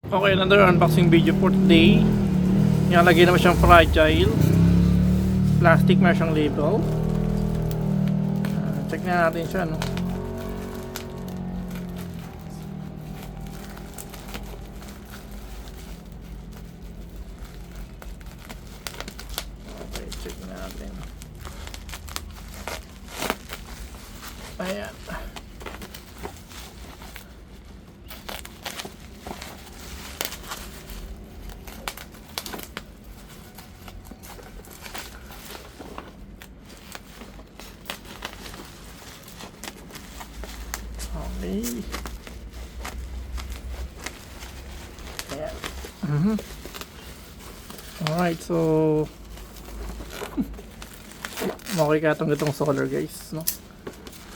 Okay, another unboxing video for today. Nilalagay naman siyang fragile plastic, meron siyang label. Check na natin siya, no? Okay, check natin. Ayan. Okay. Ayan. Alright, so okay ka itong solar, guys, no?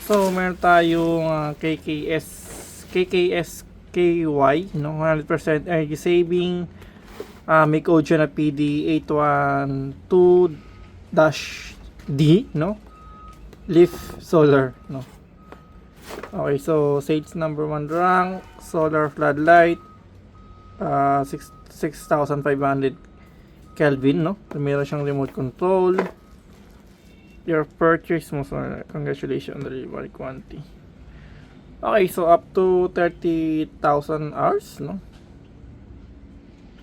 So meron tayong KKS-KY, no? 100% energy saving. May code siya na PD812-D, no? Leaf solar, no? Okay, so sales number 1 rank, solar floodlight, 6,500 Kelvin, no? Meron siyang remote control. Your purchase mo, so congratulations on the delivery quantity. Okay, so up to 30,000 hours, no?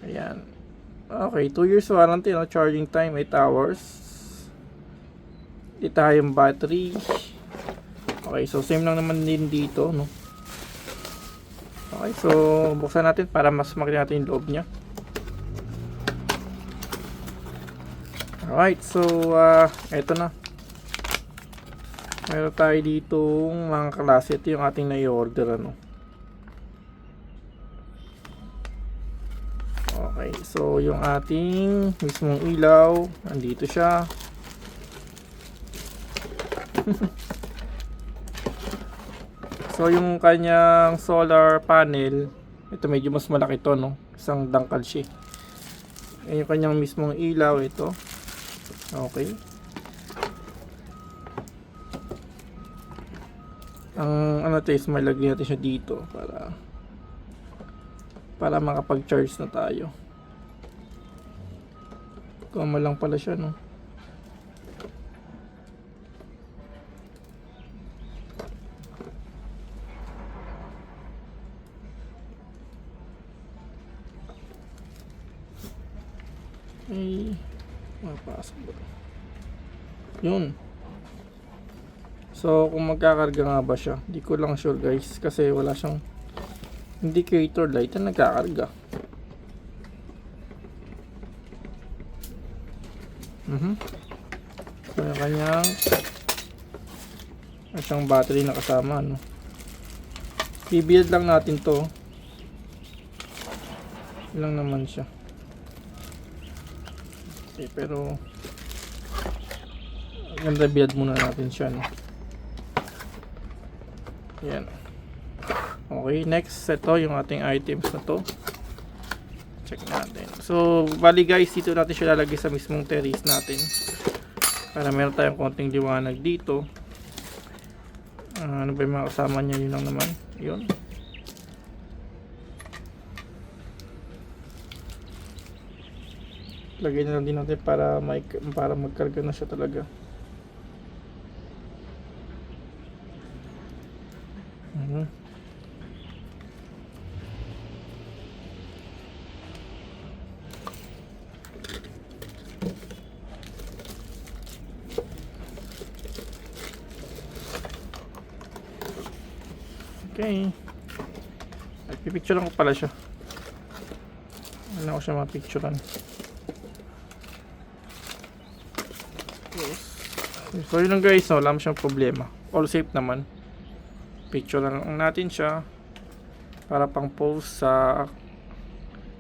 Ayan. Okay, 2 years warranty, no? Charging time 8 hours. Dito yung battery. Okay, so same lang naman din dito, no? Okay, so buksan natin para mas makita natin yung loob niya. Alright, so eto na. Meron tayo ditong mga klase. Ito yung ating na-i-order, ano. Okay, so yung ating mismong ilaw, andito siya. So yung kanyang solar panel, ito medyo mas malaki to, no? Isang dangkal siya. Yung kanyang mismong ilaw, ito. Okay. Ang ano to is may lagyan natin siya dito para makapag-charge na tayo. Kama lang pala siya, no? Ay, mapasok ba? Yun. So, kung magkakarga nga ba siya, di ko lang sure, guys, kasi wala siyang indicator light na nagkakarga. So, yung kanyang siyang battery na kasama, no? I-build lang natin to. Lang naman siya. Okay, pero ganda, build muna natin siya, no? Yan. Okay, next, ito yung ating items na to. Check natin. So, bali guys, dito natin siya lalagay sa mismong terrace natin para meron tayong konting liwanag dito. Ano ba yung mga kasama niya? Yun lang naman. Yun. Lagay na lang din natin para magkarga na siya talaga. Okay. Nagpipicturean ko pala siya. Ano ko siya mapicturean. So yun lang guys, no? Wala mo siyang problema. All safe naman. Picture na lang natin siya para pang post sa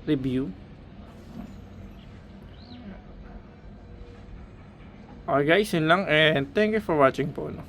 review. Okay guys, yun lang, and thank you for watching po, no?